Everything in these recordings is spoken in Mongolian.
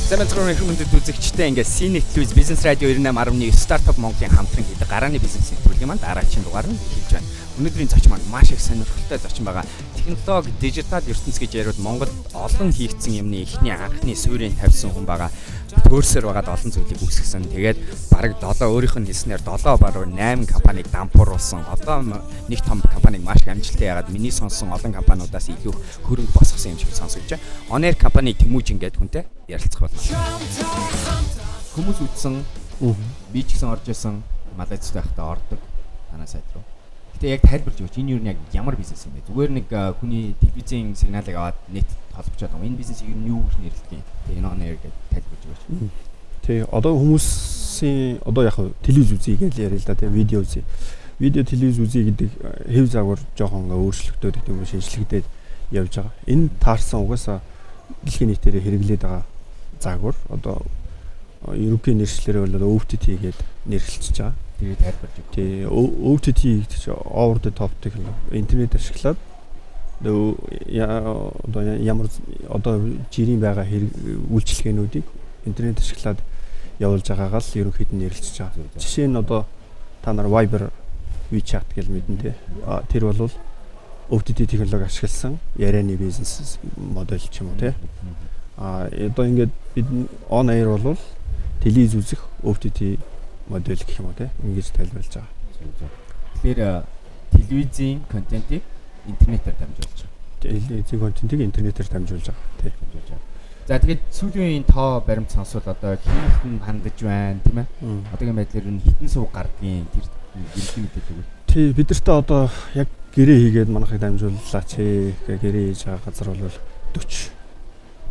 Замцрын хүмүүст үзэгчтэй ингээд Cine News Business Radio 98.1 Startup Mongoлийн хамтран гэдэг гарааны бизнес нэвтрүүлгийн манд дараагийн дугаар нь эхэлж байна. Өнөөдрийн зочин маань маш их сонирхолтой зочин байгаа. Технологи, дижитал ертөнц гэж яриад Монгол олон хийгдсэн юмны эхний анхны суурийг тавьсан хүн байгаа. Төөрсөр байгаад олон зүйлийг үүсгэсэн. Тэгээд бараг 7 өөрийнх нь хэлснээр 7 баруун 8 компаниг дампууруулсан. Одоо нэг том компаниг маш их амжилттай яагаад миний сонссон олон компаниудаас илүү хөрөнгө босгосон юм шиг сонсогдож байна. On Air компани Тэмүүж ингээд хүнтэй ярилцах болно. Хүмүүс үтсэн би ч гэсэн орж исэн Малайзд байхдаа ордог танаа сайт руу. Гэтэ яг тайлбарлаж өгч энэ юу нэг ямар бизнес юм бэ? Зүгээр нэг хүний телевизийн сигналыг аваад нэт холбочоод байгаа. Энэ бизнесийг юу гэж нэрлэдэг юм? Тэгээ On Air гэдэг тайлбарлаж өгч. Тий, одоо хүмүүсийн одоо яг телевиз үзье гэж яриа л да, тий, видео үзье. Видео телевиз үзье гэдэг хэв загвар жоохон өөрчлөгдөд гэдэг юм шинжлэхдээ явж байгаа. Энэ таарсан угаасаа дэлхийн нийтээр хэрэглээд байгаа загвар одоо Европын нэршлэрээ бол OTT гэдэг нэрлэлж байгаа. Тэгээд тайлбарж өгч. Тий, OTT гэдэг чинь over the top технологи. Интернет ашиглаад одоо ямар одоо жирийн байгаа үйлчилгээнүүдийг интернет ашиглаад явуулж байгаагаа л ерөнхийд нь нэрлэж байгаа. Жишээ нь одоо та нар Viber, WeChat гэж мэдэн тий. Тэр бол OTT технологи ашигласан ярианы бизнес модель ч юм уу тий. Одоо ингээд бид On Air бол телевиз үзэх OTT модель гэх юм уу тий. Ингэж тайлбарлаж байгаа. Тэгэхээр телевизийн контентийг интернетээр дамжуулж байгаа. Телевизийн контентийг интернетээр дамжуулж байгаа тий. За тэгээд сүүлийн тоо баримт сонсвол одоо хийх хангаж байна тийм ээ. Одоогийн байдлаар нь хитэн сууг гардгийн тэр гэрэлтийн мэдээд өгөө. Тий, бидэртээ одоо яг гэрээ хийгээд манайхыг дамжууллаач гэрээ хийж байгаа газар бол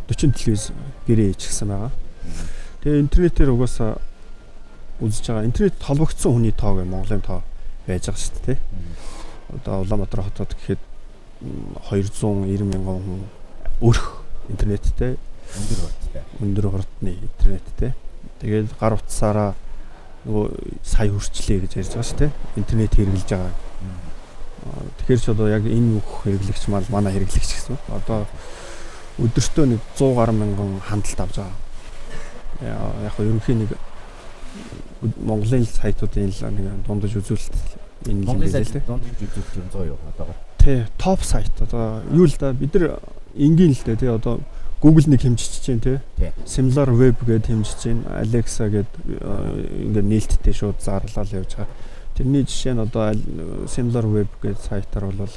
40 телевиз гэрээ хийчихсэн байгаа. Тэгээ интернетээр угаасаа үзэж байгаа. Интернет холбогдсон хүний тоо гэх Монголын тоо байж байгаа шүү дээ. Одоо Улаанбаатар хотод гэхэд 290 мянган хүн өрх интернеттэй өндөр хурдны интернеттэй. Тэгээд гар утсаараа нөгөө сая хүрчлээ гэж ярьж байгаа шүү дээ. Интернет хэрэглэж байгаа. Тэгэхээр ч одоо яг энэ бүх хэрэглэгч манай хэрэглэгч гэсэн. Одоо өдөртөө нэг 100 гаруй мянган хандлт авч байгаа. Яг ерөнхий нэг Монголын сайтуудын нэг дундаж үзүүлэлт энэ юм байна лээ. Дундаж үзүүлэлт 100 юу одоогоор. Тий, топ сайт одоо юу л да бид нар энгийн л дээ тий одоо Google нэг хэмжиж чинь тий. Similar Web гэдэг хэмжиж чинь Alexa гэдэг ингээд нээлттэй шууд зарлал явж байгаа. Тэрний жишээ нь одоо Similar Web гэдэг сайтаар бол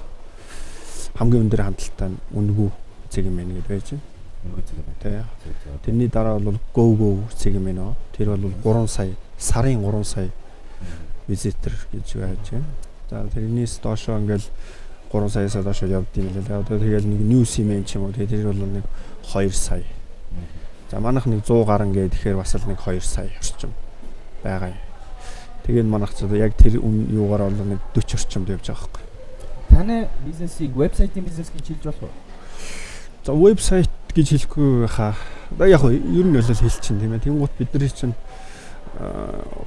хамгийн өндөр хандлттай үнэгүй сегмент гэдэг байж байна. Үнэгүй сегмент тий. Тэрний дараа бол Go сегмент нөө. Тэр бол 3 сая, сарын 3 сая visitor гэж байж байна. За тэрнээс доошоо ингээд 3 саяас доошоо явдیں۔ Лээ. Одоо тэгэл нэг new segment ч юм уу. Тэр бол нэг 2 сая. За манайх нэг 100 гарan гэдэг тэгэхээр бас л нэг 2 сая орчим байгаа юм. Тэгээд манайх ч одоо яг тэр юугаар бол нэг 40 орчимд явж байгаа байхгүй. Таны бизнесийг вебсайтын бизнес гэж хэлж болох уу? За вебсайт гэж хэлэхгүй хаа. Яг ер нь бол хэлчихин тийм ээ. Тэнгуут бидний чинь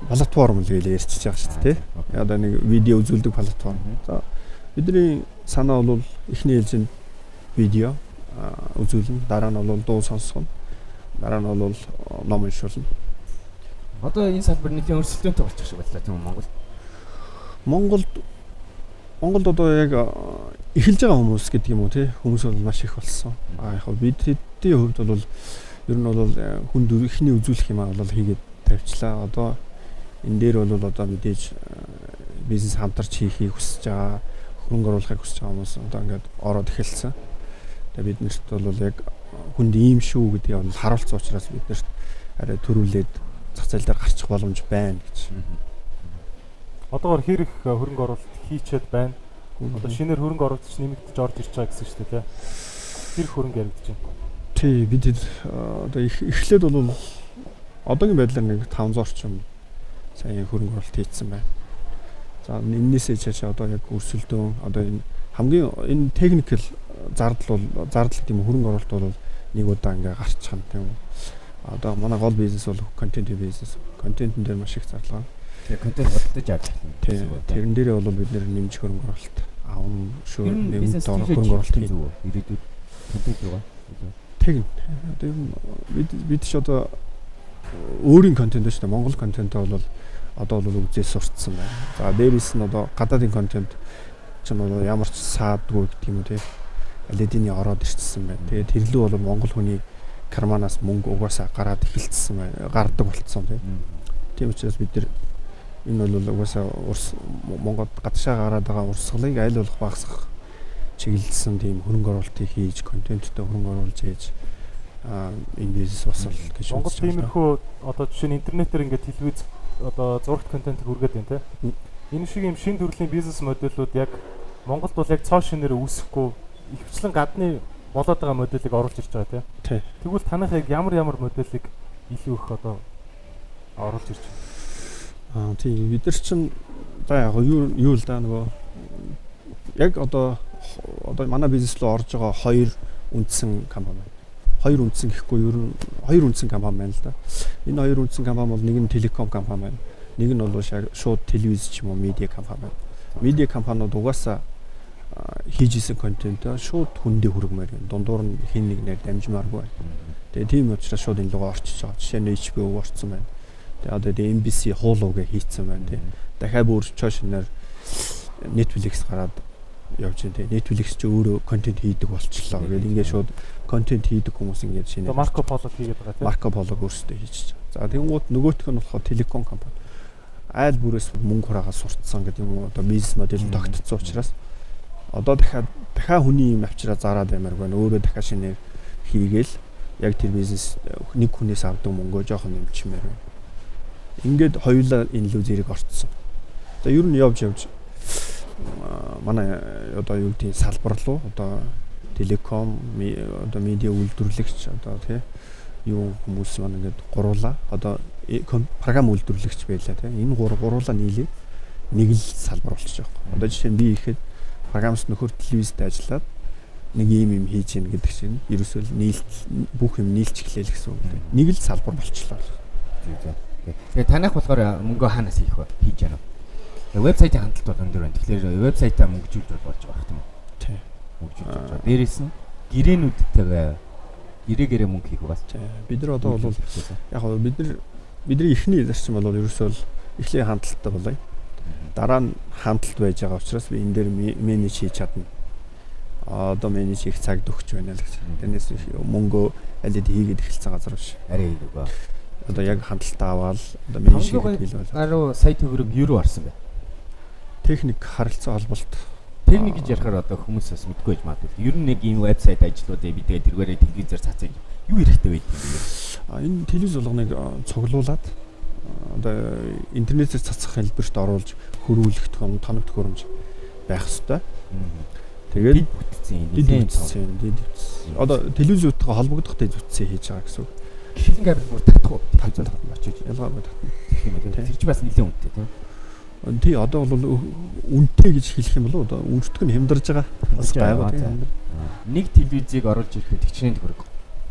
платформ л гэж ярьчихж байгаа шүү дээ. Одоо нэг видео үзүүлдэг платформ. За бидний санаа бол эхний ээлжинд видео үзүүлнэ, дараа нь бол дуу сонсгоно, дараа нь бол ном уншуулна. Одоо энэ салбар нэлийн өрсөлдөөнтэй болчих шиг байлаа тийм үү Монголд одоо яг эхэлж байгаа хүмүүс гэдэг юм уу тий хүмүүс бол маш их болсон. Яг бидний хувьд бол ер нь бол хүн ихний үзүүлэх юм аа бол хийгээд тавьчлаа. Одоо энэ дээр бол одоо мэдээж бизнес хамтарч хийхийг хүсэж байгаа, хөрөнгө оруулахыг хүсэж байгаа хүмүүс одоо ингээд ороод эхэлсэн. Тэгээ биднэрт бол яг хүнд ийм шүү гэдгийг бол харуулсан учраас биднэрт арай төрүүлээд зах зээл дээр гарчих боломж байна гэж. Одоогор хэрэг хөрөнгө оруулалт хийчихэд байна. Одоо шинээр хөрөнгө оруулагч нэмэгдэж орж ирж байгаа гэсэн шүү дээ тий. Тэр хөрөнгө яригдж байна. Тий бид одоо эхлээд бол одоогийн байдлаар нэг 500 орчим сая хөрөнгө оруулалт хийсэн байна. За энэсээ чаашаа одоо яг өрсөлдөөн одоо энэ хамгийн энэ техникэл зардал гэм хөрөнгө оруулалт бол нэг удаа ингээ гарчих юм тийм. Одоо манай гол бизнес бол контент бизнес. Контентын дээр маш их зарлага. Тэгээ контент бодлож авч байна. Тэрэн дээрээ бол бид нэр нэмж хөрөнгө оруулалт авам шүү нэмж хөрөнгө оруулалт хийх. Ирээдүйд контент юугаа. Тэгнь. Одоо юм бид ч одоо өөрийн контент шүү дээ. Монгол контент бол одоо бол үзээс сурцсан байна. За дээрээс нь одоо гадаадын контент ч юм уу ямар ч саадгүй гэдэг юм уу те. Алидины ороод ирчихсэн байна. Тэгээд тэрлүү бол монгол хүний карманаас мөнгө угаасаа гараад эхэлсэн байна. Гардаг болцсон тийм учраас бид нар энэ бол угаасаа Монгол гадшаа гараад байгаа урсгалыг аль болох багасгах чиглэлсэн тийм хөрөнгө оруулалтыг хийж контенттой хөрөнгө оруулж хийж энэ бизнес босол гэж Монгол тиймэрхүү одоо жишээ нь интернетээр ингээд телевиз одоо зурагт контент хүргээд байна те. Энэ шиг юм шин төрлийн бизнес модельүүд яг Монголд бол яг цоо шинээр үүсэхгүй ихвчлэн гадны болоод байгаа модельийг оруулж ирж байгаа те. Тэгвэл танах яг ямар модельийг илүү их одоо оруулж ирж байна. Тийм бид нар чинь за яг юу л да нөгөө яг одоо манай бизнес рүү орж байгаа хоёр үндсэн компани байна. Хоёр үндсэн гэхгүй ер нь хоёр үндсэн компани байна л да. Энэ хоёр үндсэн компани бол нэг нь телеком компани байна. Нэг нь бол шууд телевиз ч юм уу медиа компани байна. Медиа компаниуд угаасаа хийж исэн контентоо шууд хүндээ хүргэмээр байна. Дундуур нь хин нэг нэр дамжмааргүй байна. Тэгээ тийм учраас шууд энэ рүү орчиж байгаа. Жишээ нь HBO орцсон байна. Тэгээ одоо MBC хуулуугээ хийцэн байна тий. Дахиад бүр чошноор Netflix гараад явж байна тий. Netflix ч өөрөө контент хийдэг болчихлоо. Ингээд ингээд шууд контент хийдэг хүмүүс ингээд шинэ Марко Поло хийгээд байгаа тий. Марко Полог өөрсдөө хийж байгаа. За тэгэнгүүт нөгөөх нь болохоор телеком компани. Айл бүрээс мөнгө хураагаа сурцсан гэдэг юм уу одоо бизнес модель тогтцсон учраас одоо дахиад хүний юм авчираа зараад баймаар байна. Өөрөө дахиад шинээр хийгээл яг тэр бизнес нэг хүнээс авдаг мөнгөө жоохон нэмчмээр байна. Ингээд хоёулаа энэ лүү зэрэг орцсон. За ер нь явж манай одоо юу гэдгийг салбар руу одоо телеком одоо медиа үйлдвэрлэгч одоо тий юу хүмүүс маань ингээд гуруулаа одоо програм үйлдвэрлэгч байлаа тий энэ гуруулаа нийлээ нэг л салбар болчих жоох. Одоо жишээ нь би ихэд програмс нөхөр телевизэд ажиллаад нэг юм хийж гин гэдэг чинь ерөөсөө бүх юм нийлж эхлэв гэсэн үг. Нэг л салбар болчихлоо. Тэгээ танах болохоор мөнгө хаанаас хийх вэ? Хийж яана. Вебсайтын хандлт бол өндөр байна. Тэгэхээр вебсайтаа мөнгөжүүлж болж байгаа юм. Тий. Мөнгөжүүлж байгаа. Дээрээс нь гэрээнүүдтэйгээ гэрээ мөнгө хийх бас. Бид нар одоо бол яг бидний эхний зарчим бол ерөөсөө эхлээ хандлттай болоё. Дараа нь хандлт байж байгаа учраас би энэ дээр менеж хийж чадна. Одоо менеж хийх цагт өгч байна л гэж. Тэрнээс мөнгөө аль хэд хийгээд эхэлсэн газар биш. Арай хийдэг ба. Одоо яг хандлтаа аваад одоо менеж хийгээд хэлвэл. Гаруу сая төгрөг юу орсон бэ? Техник харилцаа холболт. Техник гэж ярихаар одоо хүмүүс бас мэдгүй байж магадгүй. Ер нь нэг ийм вебсайт ажлуудыг би тэгээд тэргээрээ телевизээр цацаж юу хэрэгтэй байдаг юм бэ? Энэ телевиз болгоныг цуглуулад одоо интернетээр цацах хэлбэрт оруулж хөрвүүлэх тоног төхөөрөмж байх ёстой. Тэгээд дид бүтцэн. Одоо телевизүүдтэй холбогдох дид бүтцээ хийж байгаа гэсэн үг. Шилэн кабель бүр татах уу? Татах очиж ялгаагүй татна. Тэгэх юм байна. Тэр чинь бас нэлээд үнэтэй тийм. Тий одоо бол үнэтэй гэж хэлэх юм болов уу? Одоо үрдэх нь хямдарж байгаа. Бас гайгүй тийм. Нэг телевизийг оруулж ирэхэд хичнээн төгрөг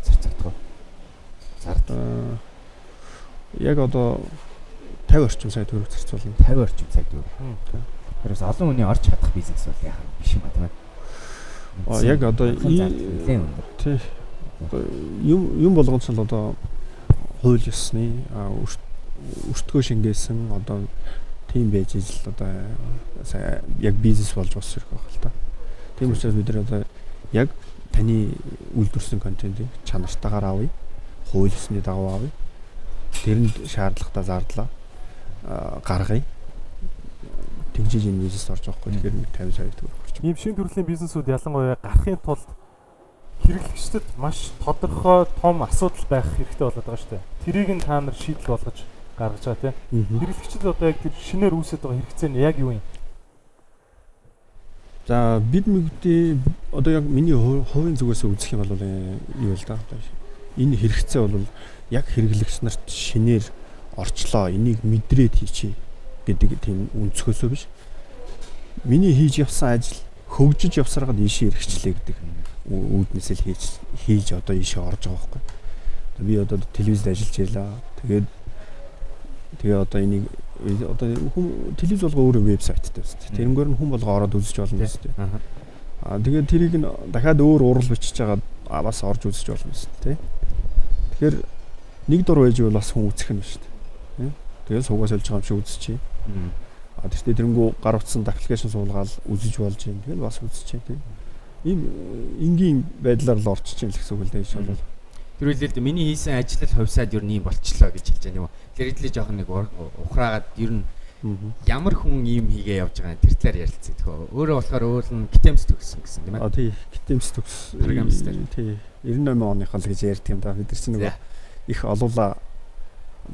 зарцагдах уу? Зардаа. Яг одоо 50 орчим сая төгрөг зарцуулна. 50 орчим сая төгрөг. Тэрээс олон хүний орж чадах бизнес бол яах биш юм байна. Яг одоо тий юм болгон ч л одоо хууль ёсны өртгөө шингээсэн одоо тийм байж ижил одоо яг бизнес болж бос ирэх байх л та. Тийм учраас бид нар одоо яг таны үйлдвэрсэн контентыг чанартаагаар авъя. Хууль ёсны дагуу авъя. Тэрэнд шаардлагатай зардлаа гаргая. Тэгжиж энэ бизнес орж байгаа хгүй. Тэгэхээр 50 сая төгрөг орж байгаа. Ийм шин төрлийн бизнесүүд ялангуяа гарахын тулд хэрэглэгчдэд маш тодорхой том асуудал байх хэрэгтэй болоод байгаа шүү дээ. Тэрийг нь та нар шийдэл болгож гаргаж байгаа тийм. Хэрэглэгчдэд одоо яг тэр шинээр үүсэж байгаа хэрэгцээ нь яг юу юм? За бид мэгдээ одоо яг миний хувийн зүгээс үзэх юм бол юу л да. Энэ хэрэгцээ бол яг хэрэглэгч нарт шинээр орчлоо. Энийг мэдрээд хийчихье гэдэг тийм өнцгөөсөө биш. Миний хийж явсан ажил хөгжиж явсараад ийшээ хэрэгчлээ гэдэг үүднээсээ л хийж одоо ийшээ орж байгаа байхгүй. Би одоо телевизэд ажиллаж байлаа. Тэгээ одоо энийг одоо телевиз болго өөрөө вебсайттай байна. Тэрнгээр нь хүн болго ороод үзэж болно гэсэн тийм. Тэгээд тэрийг нь дахиад өөр урал бичиж байгаа бас орж үзэж болно шүү дээ. Тэгэхээр нэг дур байж бол бас хүн үзэх нь шүү дээ. Тэгээд суугаа сольж байгаа юм шиг үзчихье. Тэртээ тэрэнгүү гар утсан аппликейшн суулгаад үзэж болж юм. Тэгээд бас үзчихье тийм. Ийм энгийн байдлаар л орчиж юм л гэсэн үг л дээ шүү дээ. Тэр үйлдэлд миний хийсэн ажил хувьсаад ер нь ийм болчлоо гэж хэлж байгаа юм уу. Тэр хэдλээ жоохон нэг ухраагаад ер нь ямар хүн ийм хийгээ явж байгаа тэр талаар ярилцъя. Тэгэхээр өөрөө болохоор өөр нь гитэмс төгссөн гэсэн тийм ээ. Тий, гитэмс төгссөн. Программистер. Тий, 98 оных л гэж ярьдаг юм да. Бид нар чинь нөгөө их олуула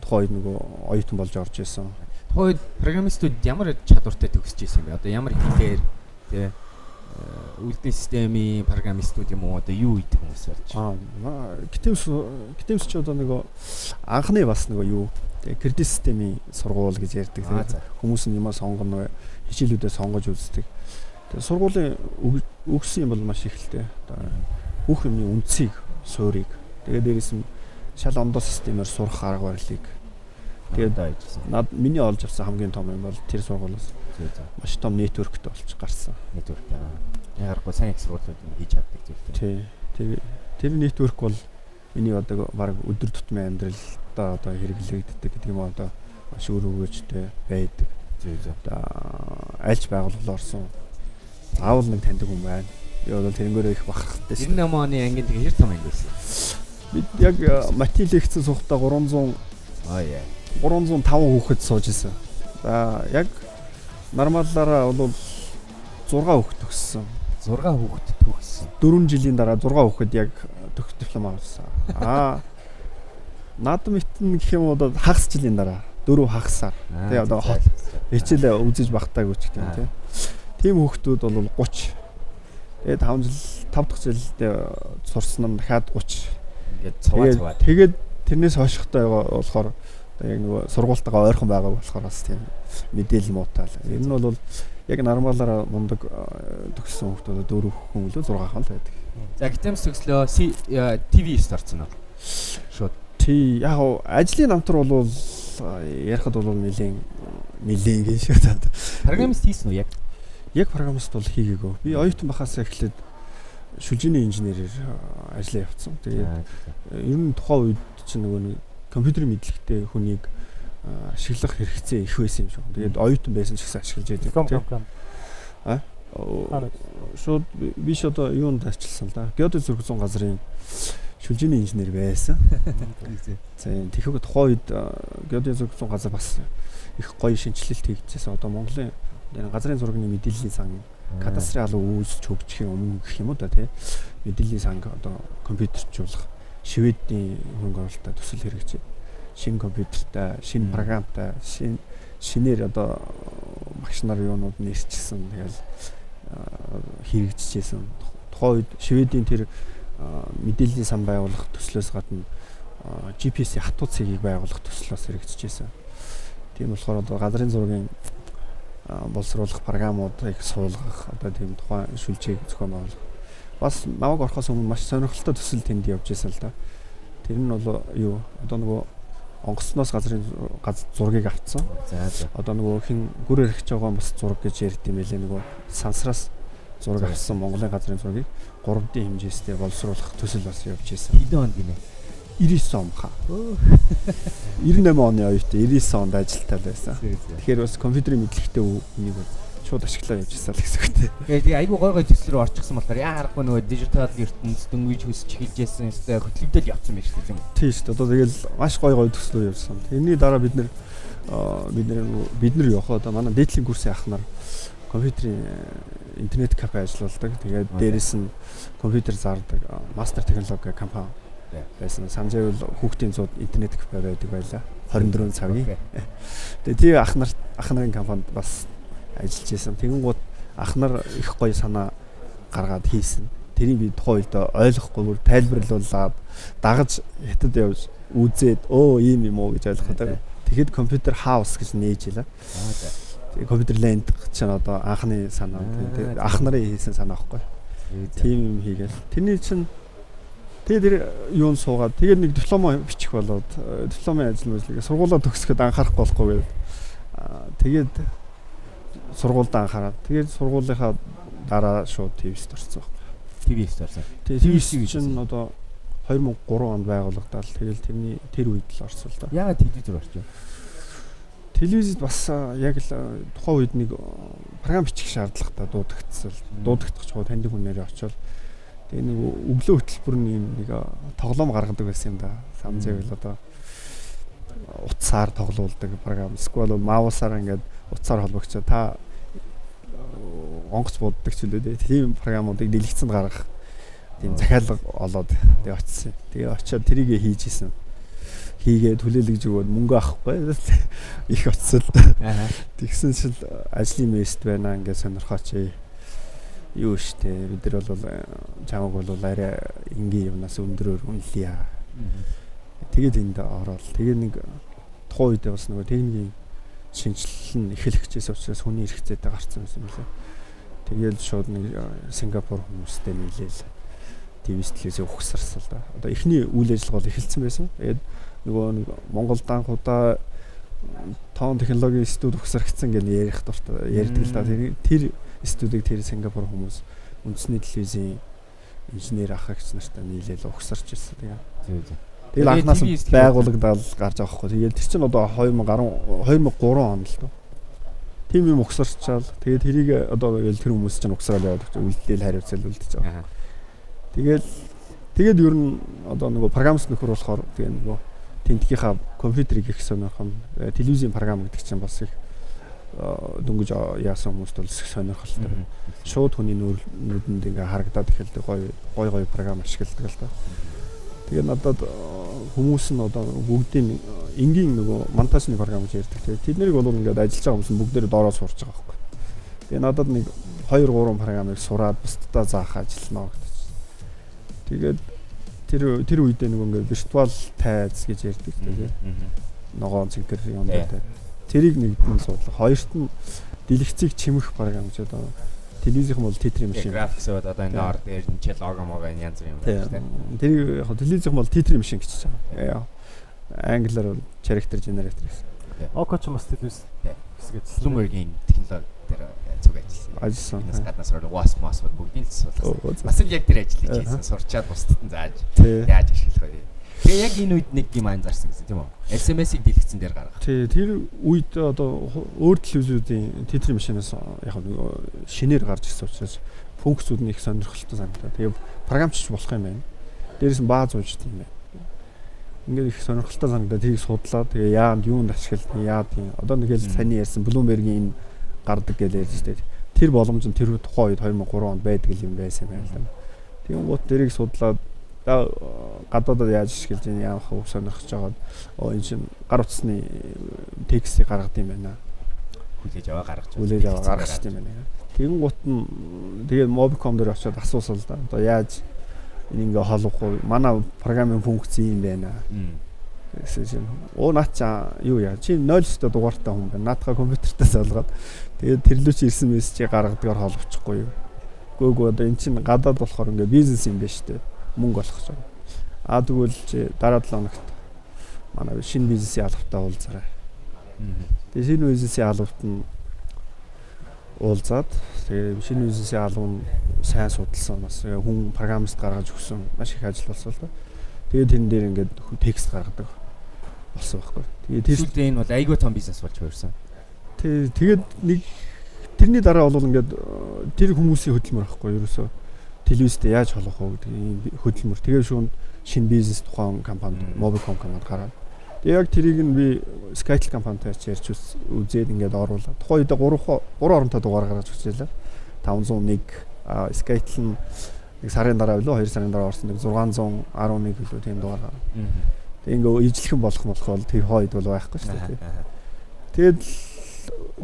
тухайн нөгөө оюутан болж орж исэн. Тухайн программистууд ямар чадвартай төгсөж исэн бэ? Одоо ямар хэлээр тий үлдэн системийн программистууд юм уу одоо юу хийдэг хүмүүс болж? Гитэмс ч одоо нөгөө анхны бас нөгөө юу кредит системийн сургууль гэж ярьдаг. Хүмүүс нь юмаа сонгоно, хичээлүүдээ сонгож үздэг. Тэгээ сургуулийн өгсөн юм бол маш их л дээ. Бүх юмны үндсийг, суурийг. Тэгээ дээрээс нь шал ондоо системээр сурах арга барилыг. Тэгээд миний олж авсан хамгийн том юм бол тэр сургуулиас маш том нэтворктэй болж гарсан. Нэтворк. Яарахгүй сайн их сургуулиуд хийж чаддаг зүйл. Тий. Тэр нэтворк бол миний одоо баг өдөр тутмын амьдралдаа одоо хэрэглэгддэг гэдэг юм одоо маш өөр өгөөжтэй байдаг. Одоо альж байгууллага орсон. Заавал нэг таньдаг хүн байна. Би бол тэрнгээрээ их бахархтай шүү. 98 оны ангийн тэгээ хэр том анги байсан? Бид яг математик лекцэн суухтаа 305 хүүхэд сууж исэн. За яг нормаллаараа бол 6 хүүхэд төгссөн. 6 хүүхэд төгссөн. 4 жилийн дараа 6 хүүхэд яг диплом авсан. Наадам итэн гэх юм бол хагас жилийн дараа 4 хагасаар. Тэгээ одоо хичээлээ үзэж багтаагүй ч гэдэг юм тийм. Тийм хүүхдүүд бол 30. Тэгээд 5 дахь жилдээ сурсан нь дахиад 30. Ингээд цуваа. Тэгээд тэрнээс хойшихтай болохоор яг нөгөө сургуультайгаа ойрхон байгаа болохоор бас тийм мэдээлэл муутай л. Ер нь бол яг нормалаараа мундаг төгссөн хүмүүс 4 хүн лөө 6 хаан л байдаг. За гитэмс төгслөө ТV-ст орсон уу? Шууд. Тий, яг ажлын намтар бол ярихад бол нэлээд гэж шатаад. Программист хийсэн үү яг? Яг программист бол хийгээгүй. Би оюутан бахаас эхлээд шүлжээний инженерээр ажиллаа явцсан. Тэгээд ер нь тухайн үед чинь нөгөө компьютерийн мэдлэгтэй хүнийг ашиглах хэрэгцээ их байсан юм шиг. Тэгээд оюутан байсан ч гэсэн ашиглаж байдаг. Шууд биш одоо юунд ажилласан л да. Геодез зургуулсан газрын шүлжээний инженер байсан. За тэгэхээр тухайн үед геодез зургуулсан газар бас их гоё шинжилэлт хийгдсэн. Одоо Монголын газрын зургийн мэдээллийн сан кадастрын алуу үүсч хөгжихийн өмнө гэх юм уу да тий. Мэдээллийн сан одоо компьютержуулах Шведийн хөнгө оролттой төсөл хэрэгжээ. Шинэ компьютертай, шинэ програмтай, шинээр одоо багш нар юунууд нэрчсэн тэгэл хэрэгжижсэн. Тухайн үед Шведийн тэр мэдээллийн сан байгуулах төслөөс гадна GPS-ийн хатуу цэгийг байгуулах төслөөс хэрэгжижсэн. Тийм болохоор одоо газрын зургийн боловсруулах програмуудыг суулгах одоо тийм тухайн шүлжээг зохион байгуулах. Бас намайг орохоос өмнө маш сонирхолтой төсөл тэнд явж байсан л да. Тэр нь бол юу одоо нөгөө онгоцноос газрын зургийг авцсан. За. Одоо нөгөө хин гүр эрхэж байгаа бас зураг гэж ярьд юм байлээ нөгөө сансраас зураг авсан Монголын газрын зургийг 3D хэмжээстэй боловсруулах төсөл бас явж байсан. Хэдэн онд гинэ? 99 он хаа. 98 оны оюутан 99 онд ажилтаа байсан. Тэгэхээр бас компьютерийн мэдлэгтэй үнийг шууд ашиглаа явжсан л гэсэн үг. Тэгээд айгүй гой гой төсөл рүү орчихсон болохоор яа харахгүй нөгөө дижитал ертөнц дөнгөж хөсөж эхэлжсэн өстэй хөтлөгдөл явцсан байж тийм үү? Тийм шүү дээ. Одоо тэгэл маш гой гой төслөө явсан. Энийний дараа бид нар явах одоо манай дээдлийн курсын ах нар компьютерийн интернет кафе ажилладаг. Тэгээд дээрэс нь компьютер зардаг мастер технологи компани байсан. Санжаавал хүүхдийн цууд интернет кафе байдаг байлаа. 24 цагийн. Тэгээд тий ах нарын компанид бас ажиллаж исэн. Тэгэнгუთ ах нар их гоё санаа гаргаад хийсэн. Тэрийг би тухайн үед ойлгохгүй бүр тайлбарлуулаад дагаж хятад явж үзээд ийм юм уу гэж ойлгоход. Тэгэхэд компьютер хаус гэж нээж илаа. Компьютер ленд чинь одоо анхны санаа. Ах нарын хийсэн санаа байхгүй. Тийм юм хийгээл. Тэрний чинь тэгээд юун суугаад тэгээд нэг диплом бичих болоод дипломын ажил мэдлэгээ сургуулаа төгсөхөд анхаарахгүй болохгүй гэдэг. Тэгээд сургуульд анхаарал. Тэгээд сургуулийнхаа дараа шууд ТV-ст орсон байна. ТV-с орсон. ТV-с чинь одоо 2003 онд байгуулагдаад тэгэл тэр үед л орсон л да. Яагаад телевизээр орчих вэ? Телевизэд бас яг л тухайн үед нэг програм бичих шаардлагатай дуудагдчих чуу таньдаг хүнээрээ очивол тэгээ нэг өглөө хөтөлбөрний нэг тоглоом гаргадаг байсан юм да. Самзэвэл одоо утсаар тоглоулдаг програм. Эсвэл маусаар ингээд утсаар холбогчоо та онгоц бууддаг ч үлээ. Тийм програмуудыг дэлгэцэнд гаргах тийм захиалга олоод тэгээ очсон. Тэгээ очиод тэрийг хийж исэн. Хийгээд хүлээлгэж өгөөд мөнгө авахгүй их очсон. Тэгсэн чил ажлын мест байна ингээд сонирхооч. Юу штэ бид нар бол чамаг бол арай энгийн юмнаас өндрөөр үнэлье. Тэгээд энд ороод тэгээ нэг тухайн үедээ бас нөгөө техникийн шинжилэл нь эхлэхчээс учраас хүний хэрэгцээтэй гарсан юм байна. Тэгээд шууд нэг Сингапур хүмүүстэй нийлээл ТV-с телевизээ ухсарсан л да. Одоо эхний үйл ажиллагаа бол эхэлсэн байсан. Тэгээд нөгөө нэг Монгол данхуудаа тоон технологийн институт ухсаргдсан гэж ярих дуртай ярьдаг л да. Тэр студийг тэр Сингапур хүмүүс үндэсний телевизийн инженер ахагч нартай нийлээл ухсарч ирсэн. Тэгээд анхнаас байгуулагдаад гарч байгаа хгүй. Тэгээд тэр чинь одоо 2003 онд л доо. Тим юм ухсарчаал. Тэгээд тэрийг одоо тэр хүмүүс чинь ухсараад яваад үлдээл хариуцал үлдэж байгаа. Тэгээд ер нь одоо нөгөө програмс нөхөр болохоор тэгээ нөгөө тентгийнхаа компьютерийг их сонирхон телевизийн програм гэдэг чинь бас их дөнгөж яасан хүмүүст бол сонирхолтой. Шууд хүний нүдэнд ингээ харагдаад эхэлдэг гой програм ашигладаг л та. Тэгээ надад хүмүүс нь одоо бүгдийн энгийн нөгөө монтажны програм гэж ярьдаг. Тэгээ тэднийг бол ингээд ажиллаж байгаа хүмүүс бүгдээрээ доороо сурч байгаа байхгүй. Тэгээ надад нэг 2-3 програмыг сураад бусдаа заах ажиллана гэдэг. Тэгээд тэр үедээ нөгөө ингээд виртуал тайз гэж ярьдаг тэгээ. Ногоон цэнхэр юм дээр. Тэрийг нэгдэн судлах. Хоёрт нь дэлгэцийг чимэх програм гэж одоо телевизийнх бол титрийн машин. Графикс одоо ингээд ор дээр нь ч лого мого янз бүр юм байна. Тэр яг телевизийнх бол титрийн машин гэж байгаа. Англиар бол character generator гэсэн. Окоч бас телевиз хэсгээд Bloomberg-ийн технологи дээр зүг ажилласан. Энэс гаднаас WASP бүгдийн л суулгасан. Бас л яг тэр ажил хийжсэн. Сурчаад бусдад нь зааж яаж ашиглах вэ? Тэгээ яг энэ үед нэг юм анзаарсан гэсэн тийм үү? SMS-ийг дэлгэцэн дээр гаргах. Тий, тэр үед одоо өөр телевизүүдийн титрийн машинаас яг нэг шинээр гарч ирсэн учраас функцүүд нь их сонирхолтой санагдаа. Тэгээ програмчч болох юм байна. Дээрээс нь бааз уужт юм байна. Ингээд их сонирхолтой санагдаа. Тэрийг судлаа. Тэгээ яанд юунд ашиглах, яад юм. Одоо нэг л саний ярьсан Bloomberg-ийн энэ гардаг гэж ярьж штэ. Тэр боломж нь тэр тухайн үед 2003 онд байдаг юм байсан юм байна л да. Тэгээ гот тэрийг судлаад гадаадад яаж ашиглаж яах вэ сонирхож байгаа. Энэ чинь гар утасны текстийг гаргад юм байна. Хүлээж аваа гаргаж юм байна. Тэгэн гут нь тэгээд Mobicom дээр очиод асуусан л да. Одоо яаж ингээ холбох вэ? Манай програмын функц юм байна. Гэсэн чинь наача юу яа чи 0-т дугаартай хүн байна. Наадхаа компьютертай залгаад тэгээд тэрлүү чи ирсэн мессежийг гаргадгаар холбочихгүй юу? Гүг одоо эн чинь гадаад болохоор ингээ бизнес юм байна шүү дээ. Мөнгө олох гэж байна. Тэгвэл чи дараа 7 хоногт манай шинэ бизнесийн албатай уулзаарай. Тэгээ шинэ бизнесийн албат нь уулзаад тэгээ шинэ бизнесийн албан нь сайн судалсан бас хүн программист гаргаж өгсөн маш их ажил болсон л да. Тэгээ тэрэн дээр ингээд текст гаргадаг болсон байхгүй. Тэгээ тэр энэ бол айгүй том бизнес болж хувирсан. Тэгээд нэг тэрний дараа бол ингээд тэр хүмүүсийн хөдөлмөр байхгүй ерөөсөө телевизтэй яаж холбох вэ гэдэг ийм хөдөлмөр. Тэгээ шүүнд шинэ бизнес тухайн компанид Mobicom компанид гараад. Тэгээ яг тэрийг нь би Skytel компанитай ярьж үзээд ингээд оруулаад. Тухайн үед 3 оронтой дугаар гаргаж өгчээлээ. 501 Skytel нь нэг сарын дараа билүү 2 сарын дараа орсон нэг 611 билүү тийм дугаар гаргав. Тэгээ ингээд ижлэхэн болох бол тэр хойд бол байхгүй шүү дээ. Тэгээд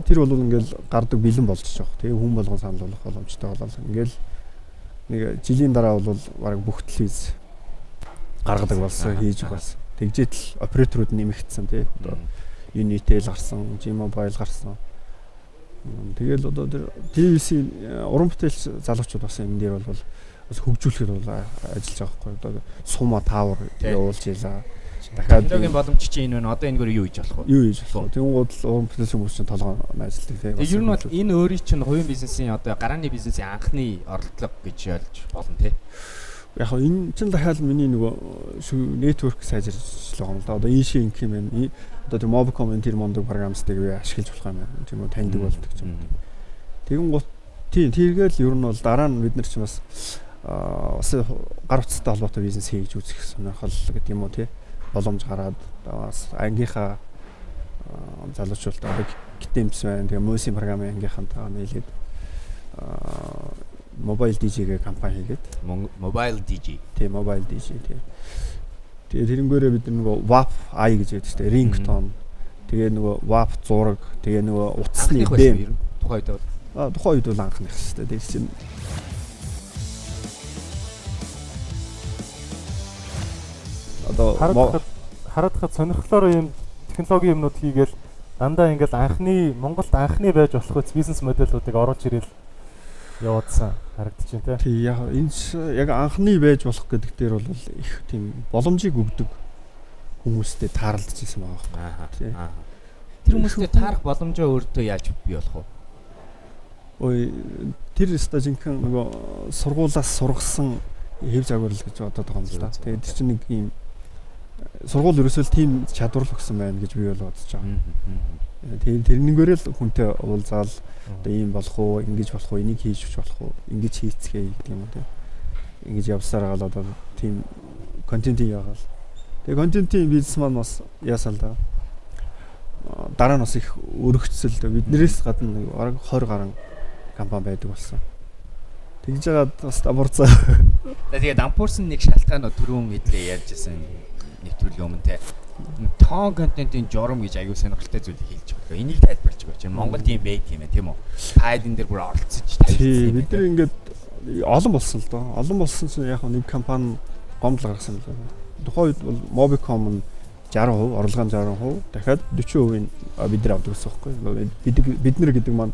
тэр бол ингээд гардаг бэлэн болчихж байгаа. Тэгээ хүн болгон санал болгох боломжтой болол ингээд нэг жилийн дараа бол баг бүх телевиз гаргадаг болсон хийж болсон. Тэгжээтэл операторууд нэмэгдсэн тий. Одоо Unitel гарсан, G-Mobile гарсан. Тэгэл одоо тэр телевизийн уран бүтээлч залуучууд бас энэ дээр бол бас хөгжүүлэхэд бол ажиллаж байгаа байхгүй. Одоо Сума Tower явуулж ийлаа. дахиад технологийн боломж чинь энэ байна. Одоо энэгээр юу хийж болох вэ? Юу хийж болох вэ? Тэнгууд л уран бүтээлч хүмүүс чинь толгой ажилладаг тийм. Ер нь бол энэ өөрийн чинь хувийн бизнесийн одоо гарааны бизнесийн анхны орлого гэж ялж болно тий. Яг хоо энэ чинь дахиад миний нөгөө network сайжирч байгаа юм л да. Одоо ийшээ инх юм байна. Одоо тэр Mobicom энэ тэр мондөг програмстыг би ашиглаж болох юм байна. Тийм үү таньдаг болдог ч юм. Тэгэн гут тийм тэргээл ер нь бол дараа нь бид нар ч бас гар утастай холбоотой бизнес хийж үзэх сонирхол гэдэг юм уу тий. Боломж гараад бас ангийнхаа залуучуудаа гитэмс байна. Тэгээ мөсийн програмын ангийнхантайгаа нийлээд Mobile DJ гэх компани хийгээд Mobile DJ. Тийм Mobile DJ тийм. Тэгээ тэрнгээрээ бид нөгөө WAP i гэж яддаг шүү дээ. Ringtone. Тэгээ нөгөө WAP зураг, тэгээ нөгөө утасны бэм. Тухайн үед бол тухайн үед бол анхных шүү дээ. Тэр чинь одоо харагдахад сонирхлоор юм технологийн юмнууд хийгээл дандаа ингээл Монголд анхны байж болох үс бизнес модельүүдийг оруулж ирэл яваадсан харагдаж байна тий. Яг энэ яг анхны байж болох гэдэг дээр бол их тийм боломжийг өгдөг хүмүүстэй таарлаж ирсэн байгаа байхгүй. Тэр хүмүүстэй таарах боломжоо өөртөө яаж бий болох вэ? Ой тэр стажинхэн нөгөө сургуулаас сургасан хэв загварл гэж бодоод байгаа юм л да. Тэгээд тэр чинь нэг юм сургууль ерөөсөө тийм чадвар л өгсөн байна гэж би бол бодож байгаа. Тэгээд тэрнийгээр л хүнтэй уулзаал одоо ийм болох уу, ингэж болох уу, энийг хийж болох уу, ингэж хийцгээе гэдэг юм уу тийм. Ингэж явсаар гал одоо тийм контентийг яагаал. Тэгээд контентын бизнес маань бас яасаал да. Дараа нь бас их өргөцсөл биднээс гадна нэг 20 гаруй компани байдаг болсон. Тэгж жагаад бас дампуурцаа. Тэгээд дампуурсан нэг шалтгаан түрүүн мэдлээ ярьжсэн нэвтрүүлгийн өмнө те. Тоон контентын журам гэж аягүй сонирхолтой зүйлийг хэлж байгаа. Энийг тайлбарч байгаа чинь Монголд ийм байг юм тийм үү? Та энэ дээр бүр оролцож тавьчихсан. Бид нар ингээд олон болсон л доо. Олон болсон чинь яг нэг компани гомдол гаргасан л байна. Тухайн үед бол Mobicom нь 60%, орлогын 60%, дахиад 40% бид нар авдаг гэсэн үг байхгүй. Бид нар гэдэг маань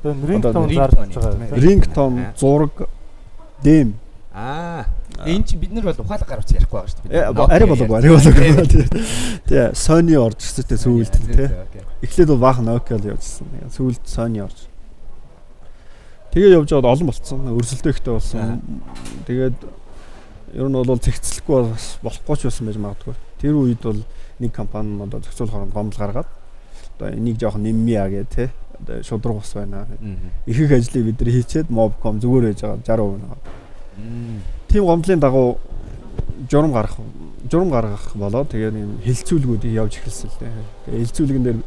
Ringtone, зураг, дэм. Энэ чинь бид нар бол ухаалаг гаргаж ярихгүй байгаа шүү дээ. Арай болоогүй. Тэгээ Sony орж ирсэн тэ сүүлд тэ. Эхлээд бол баахан Nokia л явжсэн. Сүүлд Sony орж. Тэгээ явж байгаад олон болцсон. Өрсөлдөө ихтэй болсон. Тэгээд ер нь бол зэгцлэхгүй болохгүй ч байсан байж магадгүй. Тэр үед бол нэг компани нь одоо зохицуулах хооронд гомдол гаргаад одоо энийг жоохон нэммиа гэ тэ. Одоо шудраг ус байна. Их их ажлыг бид нар хийчээд Mobicom зүгээр байж байгаа 60% нэг. Тим гомдлын дагуу журам гаргах болоо тэгээд юм хилцүүлгүүдийг явж эхэлсэн л дээ. Тэгээд хилцүүлгэн дээр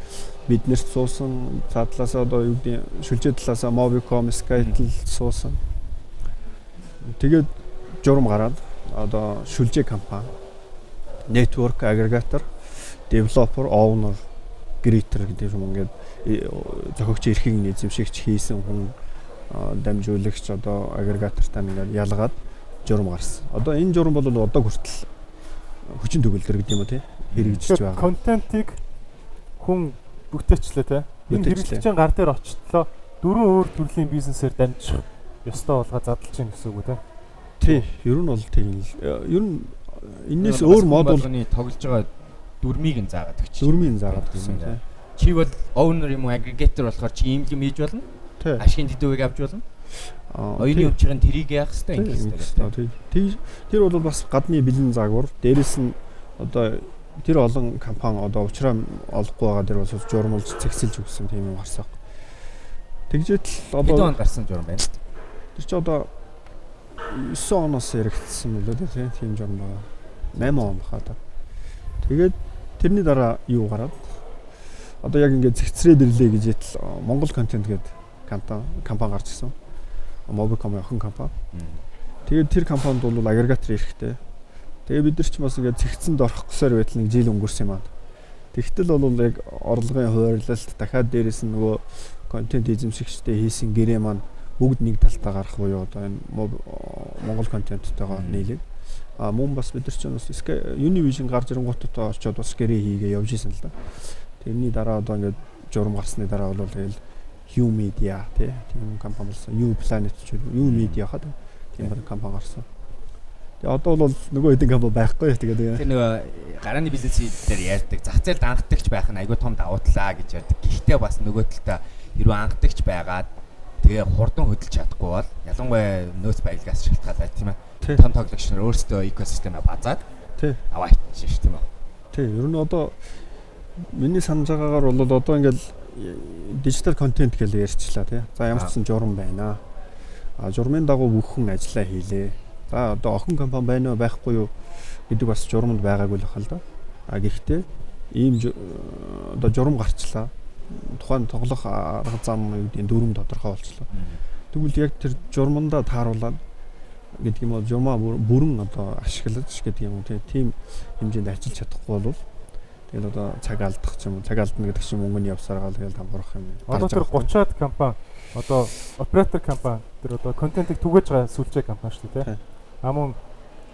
бид нэрт суусан, цаатлаас одоо юу гэдэг шүлжээ талаас Mobicom, Skytel суусан. Тэгээд журам гараад одоо шүлжээ компани, network aggregator, developer, owner, creator гэдэг юм ингээд зохиогч эрхийн эзэмшигч хийсэн хүн дамжуулагч одоо агрегатортай ингээд ялгаад журам гарсан. Одоо энэ журам бол одоо хүртэл хүчин төгөлдөр гэдэг юм уу тий хэрэгжиж байгаа. Контентийг хүн бүтээчлээ тий. Энэ хэрэглэгчийн гар дээр очтлоо 4 өөр төрлийн бизнесээр дамжих ёстой болгоо задлж гин гэсэн үг үү тий. Ер нь бол тийм л. Ер нь энэс өөр модулны тоглож байгаа дүрмийг нь заагаад өгч. Дүрмийг заагаад өгсөн тий. Чи бол owner юм уу aggregator болохоор чи ийм юм хийж болно. Ашигын тэдвэрийг авч болно. Оюуны өвчгийн тэрийг яах хэрэгтэй юм гэсэн. Тэр бол бас гадны бэлэн загвар. Дээрээс нь одоо тэр олон компани одоо уучраа олохгүй байгаа дэр бас журмалж цэгсэлж өгсөн тийм юм гарсан. Тэгжээд л одоо хэдэн онд гарсан журам байна. Тэр чи одоо 9 оноос яригдсан мөлөө тийм журам байна. 8 он хаа. Тэгээд тэрний дараа юу гараад одоо яг ингээд зэгцрээд ирлээ гэж ятл Монгол контент гэдэг компани гарч ирсэн. Mobicom охин компани. Тэгээд тэр компанид бол агрегатор эрэхтэй. Тэгээд бид нар ч бас ингээд зэгцэнд орох гэсээр байтал нэг жил өнгөрсөн юм аа. Тэгтэл бол яг орлогын хуваарлалт дахиад дээрэс нь нөгөө контент эзэмшигчтэй хийсэн гэрээ маань бүгд нэг талтаа гарах буюу одоо энэ Монгол контенттойгоо нийлээд мөн бас бид нар ч бас Univision гарч ирэнгуутаа очиод бас гэрээ хийгээ явж исэн л да. Тэрний дараа одоо ингээд журам гарсны дараа бол тэгэл U Media тийм компани болсон. U Planet ч U Media хаад тийм компани гарсан. Тэгээ одоо бол нөгөө хэдин компани байхгүй. Тэгээд тэр нөгөө гарааны бизнесийн дээр ярьдаг зах зээлд анхдагч байх нь айгүй том давуу талаа гэж ярьдаг. Гэхдээ бас нөгөө талдаа хэрвээ анхдагч байгаад тэгээ хурдан хөдөлж чадахгүй бол ялангуяа нөөц баялгаас шалтгаалаад тийм ээ. Том тоглогч нар өөрсдөө экосистемээ базаад аваа ичсэн шүү тийм үү. Тий, ер нь одоо миний санаж байгаагаар бол одоо ингээл дижитал контент гэж ярьчлаа тий. За ямар ч сан журам байна. Журмын дагуу бүхэн ажиллаа хийлээ. За одоо охин компани байна уу байхгүй юу гэдэг бас журамд байгаагүй л бахал да. Гэхдээ ийм одоо журам гарчлаа. Тухайн тоглох арга зам гэдэг дүрм тодорхой болчлоо. Тэгвэл яг тэр журмандаа тааруулаад гэдэг юм бол журмаа бүрэн одоо ашиглаж гэдэг юм тийм хэмжээнд ажиллаж чадахгүй бол тэгэл одоо цаг алдах ч юм уу цаг алдна гэдэг чинь мөнгөний явсаар гал тэгэл тамбурах юм. Одоо тэр 30-аад компани одоо оператор компани тэр одоо контентыг түгэж байгаа сүлжээ компани шүү дээ тий. Мөн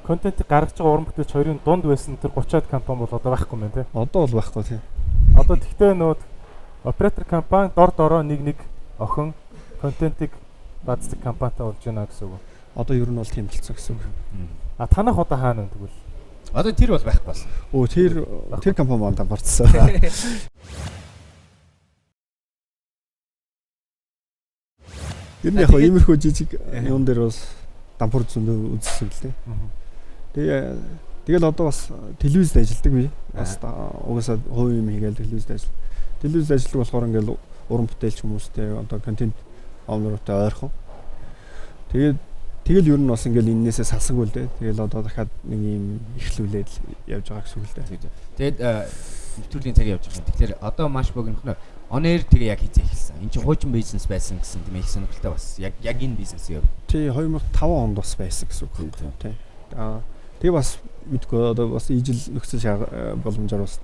контентыг гаргаж байгаа уран бүтээлч хоёрын дунд байсан тэр 30-аад компани бол одоо байхгүй юм байна тий. Одоо бол байхгүй тий. Одоо тэгтээ нөө оператор компани дороо нэг охин контентыг бааздаг компанитай болж байна гэсэн үг. Одоо ер нь бол тийм болцсон гэсэн үг. Танах одоо хаана вэ тэгвэл? Одоо тэр бол байхгүй болсон. Тэр компани маань дампуурцсан. Ер нь яг иймэрхүү жижиг юун дээр бас дампуур зөндөө үзсэн л дээ. Тэгэл одоо бас телевизэд ажилладаг би. Бас угаасаа хувь юм хийгээл телевизэд ажилладаг. Телевизэд ажилладаг болохоор ингээл уран бүтээлч хүмүүстэй одоо контент оонортой ойрхон. Тэгэл ер нь бас ингээл энээсээ салсангүй л дээ. Тэгэл одоо дахиад нэг юм ихлүүлээд явж байгаа гэсэн үг л дээ. Тэгэд нэвтрүүлгийн цаг явж байгаа. Тэгэхээр одоо маш богинохноо онээр тэгээ яг хийцээ эхэлсэн. Энд чинь хуучин бизнес байсан гэсэн тийм их сонирхолтой бас яг энэ бизнес яв. Тий 2005 онд бас байсан гэсэн үг байна. Тий. Тэгээ бас мэдгүй одоо бас ижил нөхцөл боломжоор бас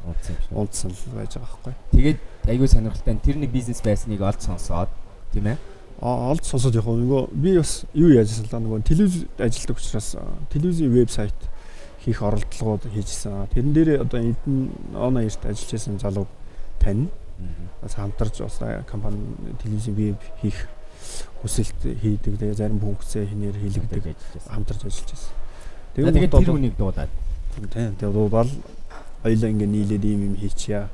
унтсан л байж байгаа байхгүй. Тэгээд айгүй сонирхолтой тэр нэг бизнес байсныг олд сонсоод тийм ээ. Олд сонсоод яг нөгөө би бас юу яажсэн л да нөгөө телевиз ажилладаг учраас телевизийн вебсайт хийх оролдлогууд хийжсэн. Тэрэн дээр одоо эдэн он аярт ажиллаж байсан залуу тань бас хамтарч бас компани телевизийн веб хийх хүсэлт хийдэг. Тэгээ зарим функцээ хинээр хийлэгдэг хамтарч ажиллаж байсан. Тэгээд тэр үнийг дуудаад. Тийм. Тэгээд дуудаад хоёлаа ингээ нийлээд юм хийчихье.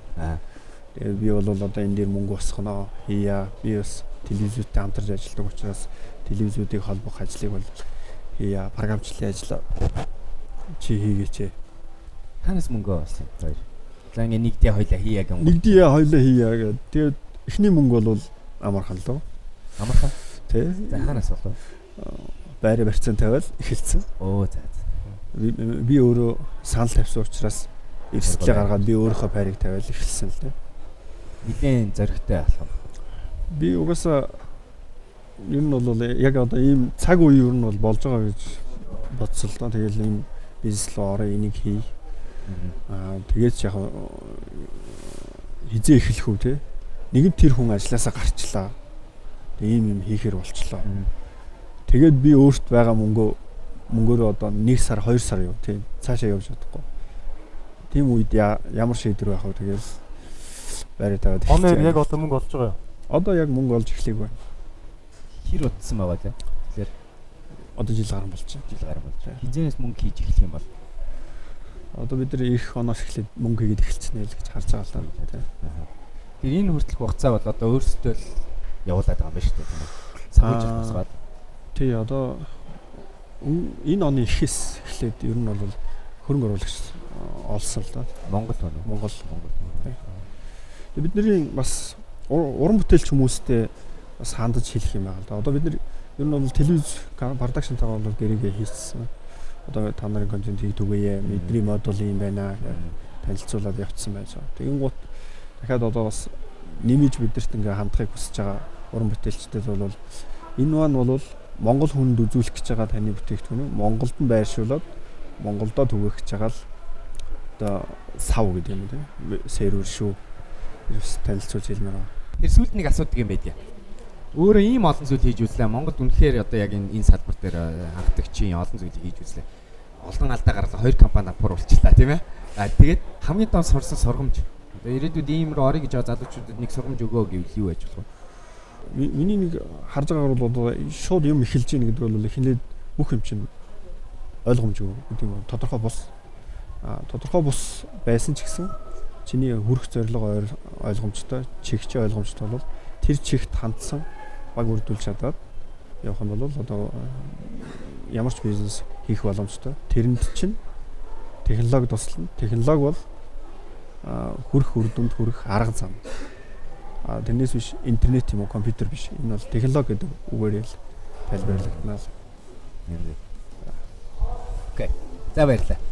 Тэгээд би бол одоо энэ дээр мөнгө босгоно хийя. Би бас телевизүүдтэй хамтарч ажилладаг учраас телевизүүдийг холбох ажлыг бол хийя. Програмчлалын ажил чи хийгээч. Танаас мөнгө олсон хоёр. За ингээ нэгдээ хоёлаа хийя гэх юм. Нэгдээ хоёлаа хийя гэдэг. Тэгээд эхний мөнгө бол амархан л. Амархан. Тий. За хаанаас болов? Байрны барьцаан тавиал эхэлсэн. Оо за. Би өөрөө санал тавьсан учраас эрсдлээ гаргаад би өөрийнхөө байрыг тавиал эхэлсэн л дээ. Нэгэн зөрөгтэй болох. Би угаасаа ер нь бол яг одоо ийм цаг үе ер нь бол болж байгаа гэж бодсон л доо. Тэгэл ийм бизнес руу ороо энийг хий. Тэгээд яг хизээ эхлэх үү те. Нэгэн тэр хүн ажилласаа гарчлаа. Ийм юм хийхэр болчлоо. Тэгээд би өөрт байгаа мөнгөөрөө одоо 1 сар 2 сар юу тийм цаашаа явж чадахгүй. Тийм үед ямар шийдвэр байх вэ тэгэл байраа тавиад. Оноор яг одоо мөнгө олж байгаа юу? Одоо яг мөнгө олж эхлэх байна. Хэр утсан байгаа лээ. Тэгэхээр одоо жил гарсан болж байна. Жил гарсан болж байна. Хизээс мөнгө хийж эхлэх юм бол одоо бид нар эх оноос эхлээд мөнгө хийгээд эхэлчихнэ л гэж харж байгаа л да. Тэгэхээр энэ хүртэлх хугацаа бол одоо өөрсдөө л явуулаад байгаа юм байна шүү дээ. Сануулж босгаад. Тий одоо энэ оны эхээс эхлээд ер нь бол хөрөнгө оруулагч олсон л да. Монгол байна уу? Монгол. Бидний бас уран бүтээлч хүмүүстэй бас хандаж хэлэх юм байна л да. Одоо бид нар ер нь бол телевиз продакшнтайгаа бол гэрээгээ хийсэн. Одоо та нарын контентийг түгээе. Бидний модуль юм байна. Танилцуулаад явцсан байж байгаа. Тэгин гут дахиад одоо бас нэмж бидэрт ингээ хандахыг хүсэж байгаа уран бүтээлчдэд бол энэ маань бол Монгол хүнд үзүүлэх гэж байгаа таны бүтээгдэхүүн Монголд нь байршуулад Монголдоо түгээх гэж байгаа л одоо сав гэдэг юм тийм сервер шүү. Ерөөс танилцуулж хэлмээр байна. Тэр сүүлд нэг асуудаг юм байдгийг. Өөрөө ийм олон зүйл хийж үзлээ. Монголд үнэхээр одоо яг энэ салбар дээр хангалтчийн олон зүйл хийж үзлээ. Олон алдаа гарлаа 2 компани дампуур болчихлаа тийм ээ. Тэгээд хамгийн том сурсан сургамж. Одоо ирээдүйд ийм рүү орё гэж байгаа залуучуудад нэг сургамж өгөө гэвэл юу байж болох вэ? Миний нэг харж байгаагаар бол шууд юм эхэлж ийн гэдэг бол эхлээд бүх юм чинь ойлгомжгүй гэдэг юм тодорхой бос. тодорхой бус байсан ч гэсэн чиний хүрэх зорилго ойлгомжтой, чигч ойлгомжтой бол тэр чигт хандсан баг үрдүүлж чадаад явах юм бол одоо ямар ч бизнес хийх боломжтой. Тэрэнд чинь технологи туслана. Технологи бол хүрэх үр дүнд хүрэх арга зам. Тэрнээс биш интернет юм уу, компьютер биш. Энэ бол технологи гэдэг үгээр л тайлбарлагдана л. Окей. За баярлалаа.